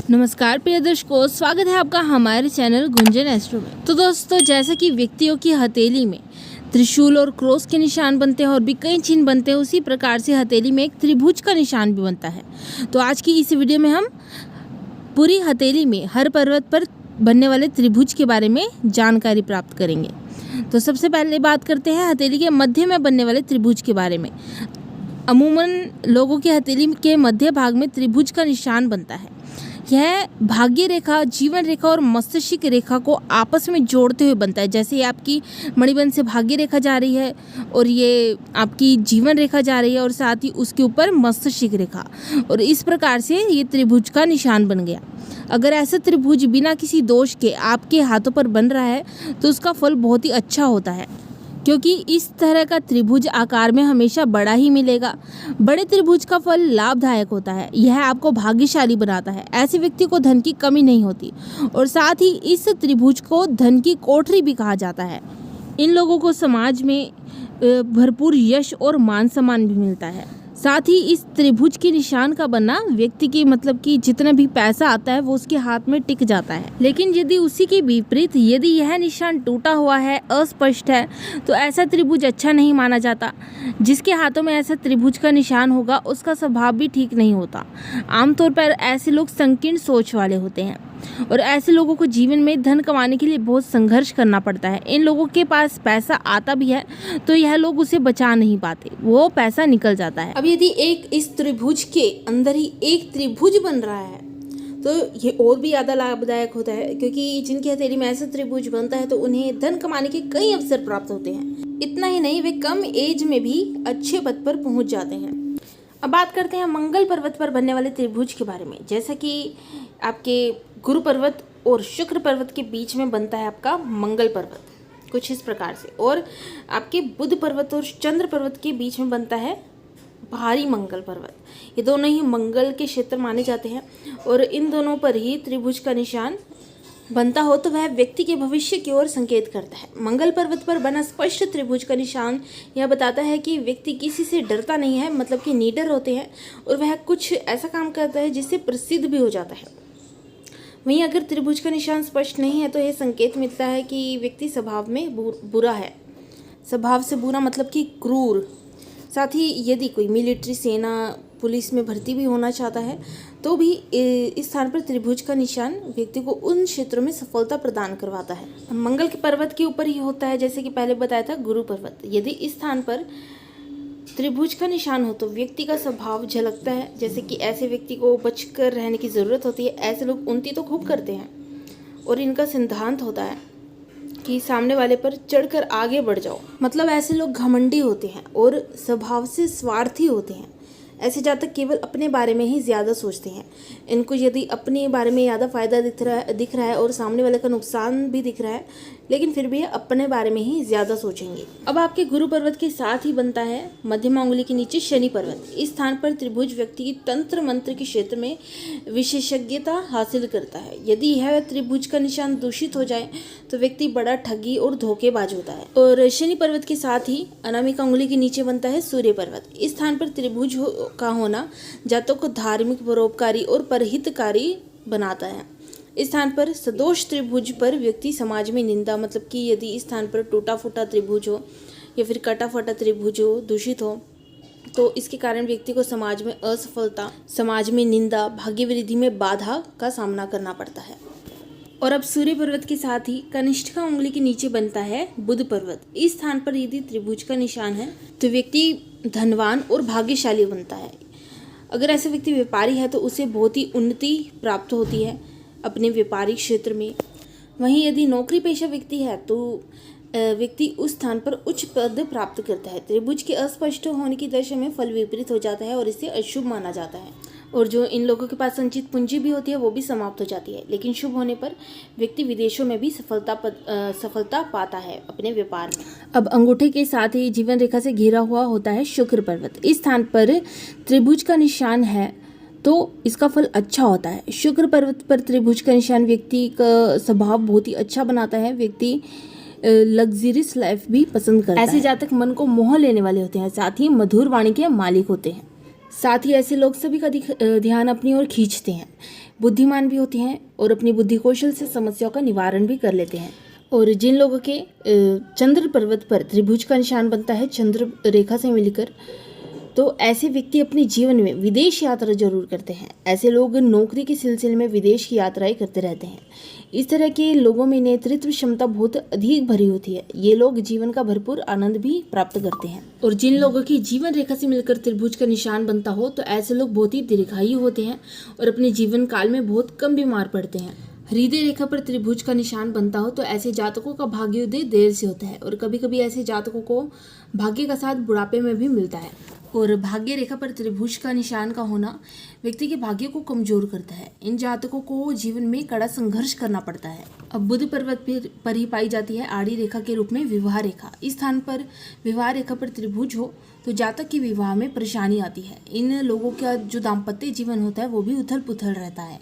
नमस्कार प्रिय दर्शकों, स्वागत है आपका हमारे चैनल गुंजन एस्ट्रो में। तो दोस्तों, जैसा कि व्यक्तियों की हथेली में त्रिशूल और क्रॉस के निशान बनते हैं और भी कई चिन्ह बनते हैं, उसी प्रकार से हथेली में एक त्रिभुज का निशान भी बनता है। तो आज की इस वीडियो में हम पूरी हथेली में हर पर्वत पर बनने वाले त्रिभुज के बारे में जानकारी प्राप्त करेंगे। तो सबसे पहले बात करते हैं हथेली के मध्य में बनने वाले त्रिभुज के बारे में। अमूमन लोगों की हथेली के मध्य भाग में त्रिभुज का निशान बनता है। यह भाग्य रेखा, जीवन रेखा और मस्तिष्क रेखा को आपस में जोड़ते हुए बनता है। जैसे ये आपकी मणिबंध से भाग्य रेखा जा रही है और ये आपकी जीवन रेखा जा रही है और साथ ही उसके ऊपर मस्तिष्क रेखा, और इस प्रकार से ये त्रिभुज का निशान बन गया। अगर ऐसा त्रिभुज बिना किसी दोष के आपके हाथों पर बन रहा है तो उसका फल बहुत ही अच्छा होता है, क्योंकि इस तरह का त्रिभुज आकार में हमेशा बड़ा ही मिलेगा। बड़े त्रिभुज का फल लाभदायक होता है। यह आपको भाग्यशाली बनाता है। ऐसे व्यक्ति को धन की कमी नहीं होती और साथ ही इस त्रिभुज को धन की कोठरी भी कहा जाता है। इन लोगों को समाज में भरपूर यश और मान सम्मान भी मिलता है। साथ ही इस त्रिभुज के निशान का बनना व्यक्ति की कि जितना भी पैसा आता है वो उसके हाथ में टिक जाता है। लेकिन यदि उसी के विपरीत यदि यह निशान टूटा हुआ है, अस्पष्ट है, तो ऐसा त्रिभुज अच्छा नहीं माना जाता। जिसके हाथों में ऐसा त्रिभुज का निशान होगा उसका स्वभाव भी ठीक नहीं होता। आमतौर पर ऐसे लोग संकीर्ण सोच वाले होते हैं और ऐसे लोगों को जीवन में धन कमाने के लिए बहुत संघर्ष करना पड़ता है। इन लोगों के पास पैसा आता भी है तो यह लोग उसे बचा नहीं पाते, वो पैसा निकल जाता है। अब यदि एक इस त्रिभुज के अंदर ही एक त्रिभुज बन रहा है तो ये और भी ज़्यादा लाभदायक होता है, क्योंकि जिनकी हथेली में ऐसा त्रिभुज बनता है तो उन्हें धन कमाने के कई अवसर प्राप्त होते हैं। इतना ही नहीं, वे कम एज में भी अच्छे पद पर पहुंच जाते हैं। अब बात करते हैं मंगल पर्वत पर बनने वाले त्रिभुज के बारे में। जैसा कि आपके गुरु पर्वत और शुक्र पर्वत के बीच में बनता है आपका मंगल पर्वत, कुछ इस प्रकार से, और आपके बुध पर्वत और चंद्र पर्वत के बीच में बनता है भारी मंगल पर्वत। ये दोनों ही मंगल के क्षेत्र माने जाते हैं और इन दोनों पर ही त्रिभुज का निशान बनता हो तो वह व्यक्ति के भविष्य की ओर संकेत करता है। मंगल पर्वत पर बना स्पष्ट त्रिभुज का निशान यह बताता है कि व्यक्ति किसी से डरता नहीं है, कि निडर होते हैं, और वह कुछ ऐसा काम करता है जिससे प्रसिद्ध भी हो जाता है। वहीं अगर त्रिभुज का निशान स्पष्ट नहीं है तो यह संकेत मिलता है कि व्यक्ति स्वभाव में बुरा है। स्वभाव से बुरा कि क्रूर। साथ ही यदि कोई मिलिट्री, सेना, पुलिस में भर्ती भी होना चाहता है तो भी इस स्थान पर त्रिभुज का निशान व्यक्ति को उन क्षेत्रों में सफलता प्रदान करवाता है। मंगल के पर्वत के ऊपर ही होता है, जैसे कि पहले बताया था, गुरु पर्वत। यदि इस स्थान पर त्रिभुज का निशान हो तो व्यक्ति का स्वभाव झलकता है। जैसे कि ऐसे व्यक्ति को बचकर रहने की ज़रूरत होती है। ऐसे लोग उन्नति तो खूब करते हैं और इनका सिद्धांत होता है कि सामने वाले पर चढ़कर आगे बढ़ जाओ। ऐसे लोग घमंडी होते हैं और स्वभाव से स्वार्थी होते हैं। ऐसे जातक केवल अपने बारे में ही ज़्यादा सोचते हैं। इनको यदि अपने बारे में ज़्यादा फायदा दिख रहा है और सामने वाले का नुकसान भी दिख रहा है, लेकिन फिर भी अपने बारे में ही ज़्यादा सोचेंगे। अब आपके गुरु पर्वत के साथ ही बनता है मध्यमा उंगली के नीचे शनि पर्वत। इस स्थान पर त्रिभुज व्यक्ति की तंत्र मंत्र के क्षेत्र में विशेषज्ञता हासिल करता है। यदि यह त्रिभुज का निशान दूषित हो जाए तो व्यक्ति बड़ा ठगी और धोखेबाज होता है। और शनि पर्वत के साथ ही अनामिका उंगली के नीचे बनता है सूर्य पर्वत। इस स्थान पर त्रिभुज का होना जातकों को धार्मिक, परोपकारी और परहितकारी बनाता है। इस स्थान पर सदोष त्रिभुज पर व्यक्ति समाज में निंदा, कि यदि इस स्थान पर टूटा फूटा त्रिभुज हो या फिर कटा फटा त्रिभुज हो, दूषित हो, तो इसके कारण व्यक्ति को समाज में असफलता, समाज में निंदा, भाग्य वृद्धि में बाधा का सामना करना पड़ता है। और अब सूर्य पर्वत के साथ ही कनिष्ठिका उंगली के नीचे बनता है बुध पर्वत। इस स्थान पर यदि त्रिभुज का निशान है तो व्यक्ति धनवान और भाग्यशाली बनता है। अगर ऐसा व्यक्ति व्यापारी है तो उसे बहुत ही उन्नति प्राप्त होती है अपने व्यापारिक क्षेत्र में। वहीं यदि नौकरी पेशा व्यक्ति है तो व्यक्ति उस स्थान पर उच्च पद प्राप्त करता है। त्रिभुज के अस्पष्ट होने की दशा में फल विपरीत हो जाता है और इसे अशुभ माना जाता है। और जो इन लोगों के पास संचित पूंजी भी होती है वो भी समाप्त हो जाती है। लेकिन शुभ होने पर व्यक्ति विदेशों में भी सफलता पाता है अपने व्यापार में। अब अंगूठे के साथ ही जीवन रेखा से घिरा हुआ होता है शुक्र पर्वत। इस स्थान पर त्रिभुज का निशान है तो इसका फल अच्छा होता है। शुक्र पर्वत पर त्रिभुज का निशान व्यक्ति का स्वभाव बहुत ही अच्छा बनाता है। व्यक्ति लग्जरियस लाइफ भी पसंद करता है। ऐसे जातक मन को मोह लेने वाले होते हैं, साथ ही मधुर वाणी के मालिक होते हैं। साथ ही ऐसे लोग सभी का ध्यान अपनी ओर खींचते हैं। बुद्धिमान भी होते हैं और अपनी बुद्धि कौशल से समस्याओं का निवारण भी कर लेते हैं। और जिन लोगों के चंद्र पर्वत पर त्रिभुज का निशान बनता है चंद्र रेखा से मिलकर, तो ऐसे व्यक्ति अपने जीवन में विदेश यात्रा जरूर करते हैं। ऐसे लोग नौकरी के सिलसिले में विदेश की यात्राएं करते रहते हैं। इस तरह के लोगों में नेतृत्व क्षमता बहुत अधिक भरी होती है। ये लोग जीवन का भरपूर आनंद भी प्राप्त करते हैं। और जिन लोगों की जीवन रेखा से मिलकर त्रिभुज का निशान बनता हो, तो ऐसे लोग बहुत ही दीर्घायु होते हैं और अपने जीवन काल में बहुत कम बीमार पड़ते हैं। हृदय रेखा पर त्रिभुज का निशान बनता हो, तो ऐसे जातकों का भाग्योदय देर से होता है और कभी कभी ऐसे जातकों को भाग्य का साथ बुढ़ापे में भी मिलता है। और भाग्य रेखा पर त्रिभुज का निशान का होना व्यक्ति के भाग्य को कमजोर करता है। इन जातकों को जीवन में कड़ा संघर्ष करना पड़ता है। अब बुध पर्वत पर ही पाई जाती है आड़ी रेखा के रूप में विवाह रेखा। इस स्थान पर विवाह रेखा पर त्रिभुज हो तो जातक की विवाह में परेशानी आती है। इन लोगों का जो दाम्पत्य जीवन होता है वो भी उथल पुथल रहता है।